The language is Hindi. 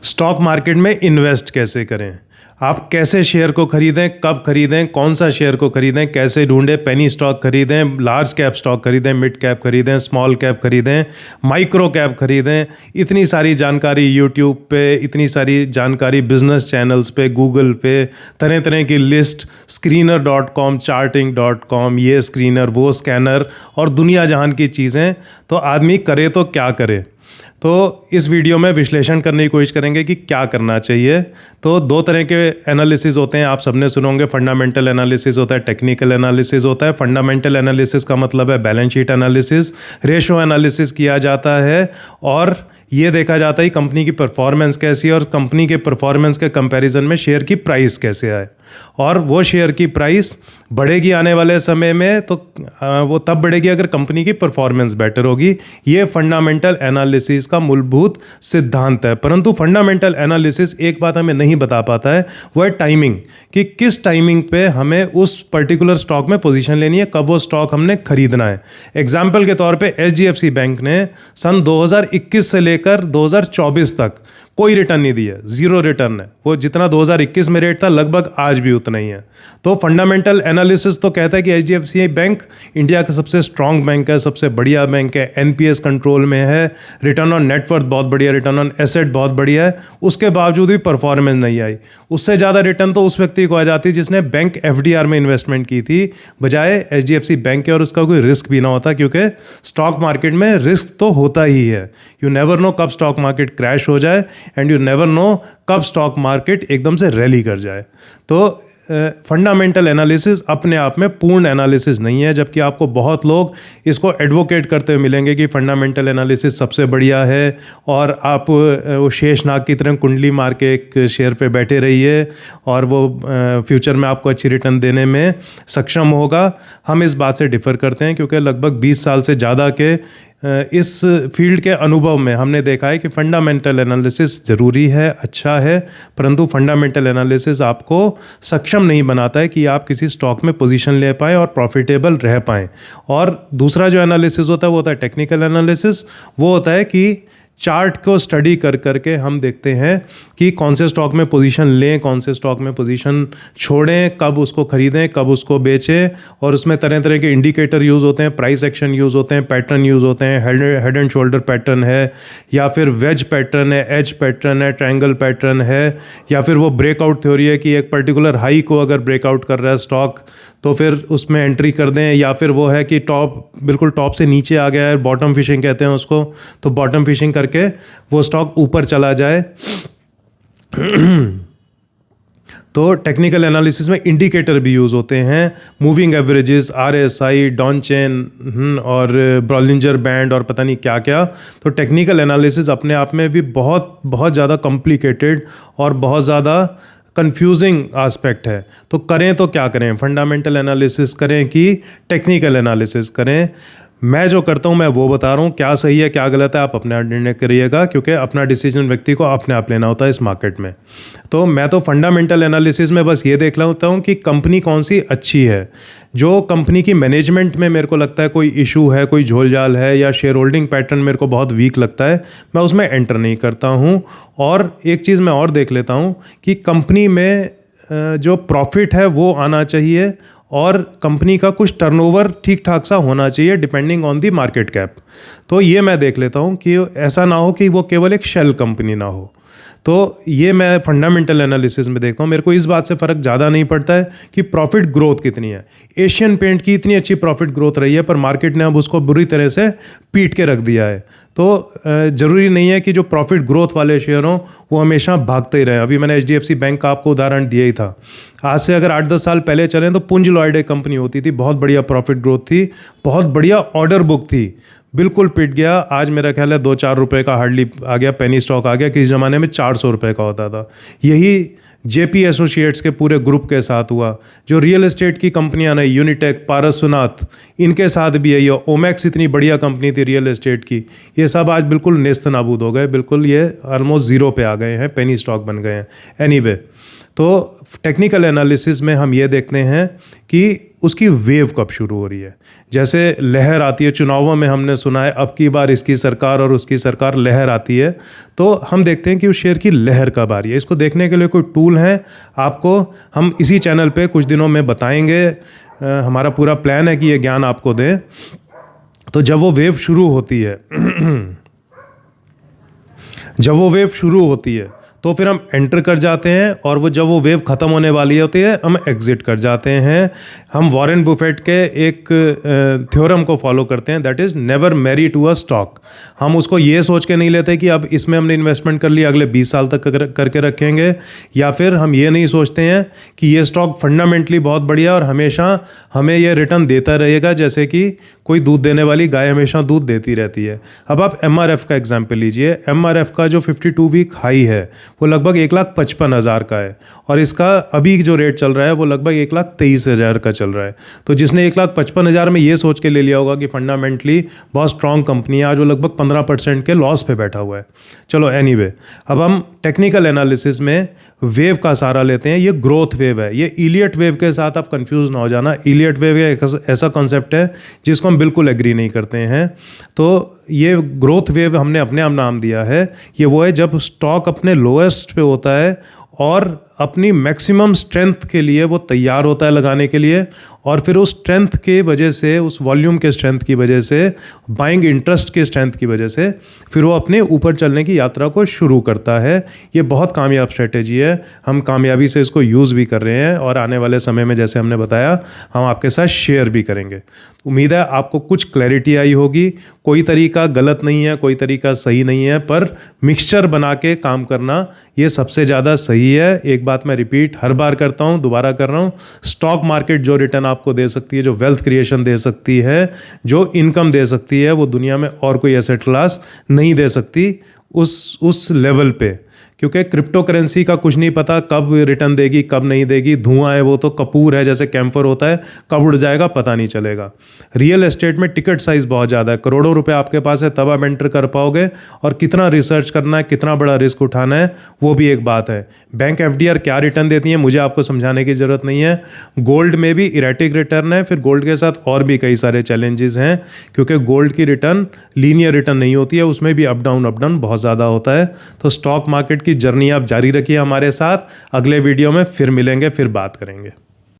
स्टॉक मार्केट में इन्वेस्ट कैसे करें। आप कैसे शेयर को खरीदें, कब खरीदें, कौन सा शेयर को खरीदें, कैसे ढूंढें, पेनी स्टॉक खरीदें, लार्ज कैप स्टॉक खरीदें, मिड कैप खरीदें, स्मॉल कैप खरीदें, माइक्रो कैप खरीदें। इतनी सारी जानकारी यूट्यूब पे, इतनी सारी जानकारी बिजनेस चैनल्स पे, गूगल पे, तरह तरह की लिस्ट, screener.com, charting.com, ये स्क्रीनर, वो स्कैनर और दुनिया जहान की चीज़ें। तो आदमी करे तो क्या करे। तो इस वीडियो में विश्लेषण करने की कोशिश करेंगे कि क्या करना चाहिए। तो दो तरह के एनालिसिस होते हैं, आप सबने सुने होंगे। फंडामेंटल एनालिसिस होता है, टेक्निकल एनालिसिस होता है। फंडामेंटल एनालिसिस का मतलब है balance sheet analysis, ratio analysis किया जाता है और ये देखा जाता है कि कंपनी की परफॉर्मेंस कैसी है और कंपनी के परफॉर्मेंस के कंपैरिजन में शेयर की प्राइस कैसे आए। और वो शेयर की प्राइस बढ़ेगी आने वाले समय में, तो वो तब बढ़ेगी अगर कंपनी की परफॉर्मेंस बेटर होगी। ये फंडामेंटल एनालिसिस का मूलभूत सिद्धांत है। परंतु फंडामेंटल एनालिसिस एक बात हमें नहीं बता पाता है, वो है टाइमिंग, कि किस टाइमिंग पे हमें उस पर्टिकुलर स्टॉक में पोजीशन लेनी है, कब वो स्टॉक हमने खरीदना है। एग्जाम्पल के तौर पे HDFC बैंक ने सन 2021 से लेकर 2024 तक कोई रिटर्न नहीं दिया, जीरो रिटर्न है। वो जितना 2021 में रेट था लगभग आज भी उतना ही है। तो फंडामेंटल एनालिसिस तो कहता है कि HDFC बैंक इंडिया का सबसे स्ट्रांग बैंक है, सबसे बढ़िया बैंक है, NPS कंट्रोल में है, रिटर्न ऑन नेटवर्थ बहुत बढ़िया, रिटर्न ऑन एसेट बहुत बढ़िया है। उसके बावजूद भी परफॉर्मेंस नहीं आई। उससे ज़्यादा रिटर्न तो उस व्यक्ति को आ जाती जिसने बैंक FDR में इन्वेस्टमेंट की थी बजाय HDFC बैंक के, और उसका कोई रिस्क भी ना होता, क्योंकि स्टॉक मार्केट में रिस्क तो होता ही है। यू नेवर नो कब स्टॉक मार्केट क्रैश हो जाए एंड यू नेवर नो कब स्टॉक मार्केट एकदम से रैली कर जाए। तो फंडामेंटल एनालिसिस अपने आप में पूर्ण एनालिसिस नहीं है, जबकि आपको बहुत लोग इसको एडवोकेट करते हुए मिलेंगे कि फंडामेंटल एनालिसिस सबसे बढ़िया है और आप वो शेषनाग की तरह कुंडली मार के एक शेयर पे बैठे रहिए और वो फ्यूचर में आपको अच्छी रिटर्न देने में सक्षम होगा। हम इस बात से डिफ़र करते हैं, क्योंकि लगभग 20 साल से ज़्यादा के इस फील्ड के अनुभव में हमने देखा है कि फंडामेंटल एनालिसिस ज़रूरी है, अच्छा है, परंतु फंडामेंटल एनालिसिस आपको सक्षम नहीं बनाता है कि आप किसी स्टॉक में पोजीशन ले पाएँ और प्रॉफिटेबल रह पाएँ। और दूसरा जो एनालिसिस होता है वो होता है टेक्निकल एनालिसिस। वो होता है कि चार्ट को स्टडी कर करके हम देखते हैं कि कौन से स्टॉक में पोजीशन लें, कौन से स्टॉक में पोजीशन छोड़ें, कब उसको खरीदें, कब उसको बेचें। और उसमें तरह तरह के इंडिकेटर यूज़ होते हैं, प्राइस एक्शन यूज़ होते हैं, पैटर्न यूज़ होते हैं। हेड एंड शोल्डर पैटर्न है, या फिर वेज पैटर्न है, एज पैटर्न है, ट्रायंगल पैटर्न है, या फिर वो ब्रेकआउट थ्योरी है कि एक पर्टिकुलर हाई को अगर ब्रेकआउट कर रहा है स्टॉक तो फिर उसमें एंट्री कर दें। या फिर वो है कि बिल्कुल टॉप से नीचे आ गया है, बॉटम फिशिंग कहते हैं उसको, तो बॉटम फिशिंग करके वो स्टॉक ऊपर चला जाए। तो टेक्निकल एनालिसिस में इंडिकेटर भी यूज़ होते हैं, moving averages, RSI, Donchian और ब्रॉलिंजर बैंड और पता नहीं क्या क्या। तो टेक्निकल एनालिसिस अपने आप में भी बहुत बहुत ज़्यादा कॉम्प्लिकेटेड और बहुत ज़्यादा कंफ्यूजिंग आस्पेक्ट है। तो करें तो क्या करें, फंडामेंटल एनालिसिस करें कि टेक्निकल एनालिसिस करें। मैं जो करता हूँ मैं वो बता रहा हूँ, क्या सही है क्या गलत है आप अपने आप निर्णय करिएगा, क्योंकि अपना डिसीजन व्यक्ति को अपने आप लेना होता है इस मार्केट में। तो मैं तो फंडामेंटल एनालिसिस में बस ये देख लेता हूँ कि कंपनी कौन सी अच्छी है। जो कंपनी की मैनेजमेंट में मेरे को लगता है कोई इशू है, कोई झोलझाल है, या शेयर होल्डिंग पैटर्न मेरे को बहुत वीक लगता है, मैं उसमें एंटर नहीं करता हूँ। और एक चीज़ मैं और देख लेता हूँ कि कंपनी में जो प्रॉफिट है वो आना चाहिए और कंपनी का कुछ टर्नओवर ठीक ठाक सा होना चाहिए depending on the market cap. तो ये मैं देख लेता हूँ कि ऐसा ना हो कि वो केवल एक शेल कंपनी ना हो। तो ये मैं फंडामेंटल एनालिसिस में देखता हूँ। मेरे को इस बात से फ़र्क ज़्यादा नहीं पड़ता है कि प्रॉफिट ग्रोथ कितनी है। एशियन पेंट की इतनी अच्छी प्रॉफिट ग्रोथ रही है, पर मार्केट ने अब उसको बुरी तरह से पीट के रख दिया है। तो ज़रूरी नहीं है कि जो प्रॉफिट ग्रोथ वाले शेयर हों वो हमेशा भागते ही रहें। अभी मैंने HDFC बैंक का आपको उदाहरण दिया ही था। आज से अगर 8-10 साल पहले चलें तो पुंज लॉयड एक कंपनी होती थी, बहुत बढ़िया प्रॉफिट ग्रोथ थी, बहुत बढ़िया ऑर्डर बुक थी, बिल्कुल पिट गया। आज मेरा ख्याल है 2-4 रुपये का हार्डली आ गया, पेनी स्टॉक आ गया। किसी ज़माने में 400 रुपये का होता था। यही JP एसोसिएट्स के पूरे ग्रुप के साथ हुआ। जो रियल एस्टेट की कंपनियां नहीं, यूनिटेक, पारसनाथ, इनके साथ भी है। ये ओमैक्स इतनी बढ़िया कंपनी थी रियल एस्टेट की, ये सब आज बिल्कुल नेस्त नाबूद हो गए, बिल्कुल ये ऑलमोस्ट ज़ीरो पे आ गए हैं, पेनी स्टॉक बन गए हैं। एनीवे, तो टेक्निकल एनालिसिस में हम ये देखते हैं कि उसकी वेव कब शुरू हो रही है। जैसे लहर आती है, चुनावों में हमने सुना है अब की बार इसकी सरकार और उसकी सरकार, लहर आती है, तो हम देखते हैं कि उस शेयर की लहर कब आ रही है। इसको देखने के लिए कोई टूल है, आपको हम इसी चैनल पे कुछ दिनों में बताएंगे। हमारा पूरा प्लान है कि ये ज्ञान आपको दें। तो जब वो वेव शुरू होती है जब वो वेव शुरू होती है तो फिर हम एंटर कर जाते हैं, और वो जब वो वेव ख़त्म होने वाली होती है हम एग्जिट कर जाते हैं। हम वॉरेन बुफेट के एक थ्योरम को फॉलो करते हैं, that is never marry to a stock. हम उसको ये सोच के नहीं लेते कि अब इसमें हमने इन्वेस्टमेंट कर लिया अगले 20 साल तक करके रखेंगे, या फिर हम ये नहीं सोचते हैं कि ये स्टॉक फंडामेंटली बहुत बढ़िया और हमेशा हमें ये रिटर्न देता रहेगा, जैसे कि कोई दूध देने वाली गाय हमेशा दूध देती रहती है। अब आप MRF का एग्जाम्पल लीजिए। MRF का जो 52 वीक हाई है वो लगभग 1,55,000 का है, और इसका अभी जो रेट चल रहा है वो लगभग 1,23,000 का चल रहा है। तो जिसने 1,55,000 में ये सोच के ले लिया होगा कि फंडामेंटली बहुत स्ट्रांग कंपनी है, आज वो लगभग 15% के लॉस पे बैठा हुआ है। चलो एनीवे, अब हम टेक्निकल एनालिसिस में वेव का सहारा लेते हैं। ये ग्रोथ वेव है, ये इलियट वेव के साथ आप कंफ्यूज ना हो जाना। इलियट वेव एक ऐसा कॉन्सेप्ट है जिसको हम बिल्कुल एग्री नहीं करते हैं। तो ये ग्रोथ वेव हमने अपने आप नाम दिया है। ये वो है जब स्टॉक अपने लोएस्ट पे होता है और अपनी मैक्सिमम स्ट्रेंथ के लिए वो तैयार होता है लगाने के लिए, और फिर उस स्ट्रेंथ के वजह से, उस वॉल्यूम के स्ट्रेंथ की वजह से, बाइंग इंटरेस्ट के स्ट्रेंथ की वजह से फिर वो अपने ऊपर चलने की यात्रा को शुरू करता है। ये बहुत कामयाब स्ट्रेटेजी है, हम कामयाबी से इसको यूज़ भी कर रहे हैं, और आने वाले समय में जैसे हमने बताया हम आपके साथ शेयर भी करेंगे। उम्मीद है आपको कुछ क्लैरिटी आई होगी। कोई तरीका गलत नहीं है, कोई तरीका सही नहीं है, पर मिक्सचर बना के काम करना ये सबसे ज़्यादा सही है। एक बात मैं रिपीट हर बार करता हूँ, दोबारा कर रहा हूँ, स्टॉक मार्केट जो रिटर्न आपको दे सकती है, जो वेल्थ क्रिएशन दे सकती है, जो इनकम दे सकती है, वो दुनिया में और कोई एसेट क्लास नहीं दे सकती उस लेवल पे। क्योंकि क्रिप्टो करेंसी का कुछ नहीं पता कब रिटर्न देगी कब नहीं देगी। धुआं है वो तो, कपूर है जैसे कैंफर होता है, कब उड़ जाएगा पता नहीं चलेगा। रियल एस्टेट में टिकट साइज़ बहुत ज़्यादा है, करोड़ों रुपए आपके पास है तब आप एंटर कर पाओगे, और कितना रिसर्च करना है, कितना बड़ा रिस्क उठाना है, वो भी एक बात है। बैंक FDR क्या रिटर्न देती है मुझे आपको समझाने की ज़रूरत नहीं है। गोल्ड में भी इरेटिक रिटर्न है, फिर गोल्ड के साथ और भी कई सारे चैलेंजेस हैं, क्योंकि गोल्ड की रिटर्न लीनियर रिटर्न नहीं होती है, उसमें भी अप डाउन बहुत ज़्यादा होता है। तो स्टॉक मार्केट की जर्नी आप जारी रखिए हमारे साथ। अगले वीडियो में फिर मिलेंगे, फिर बात करेंगे।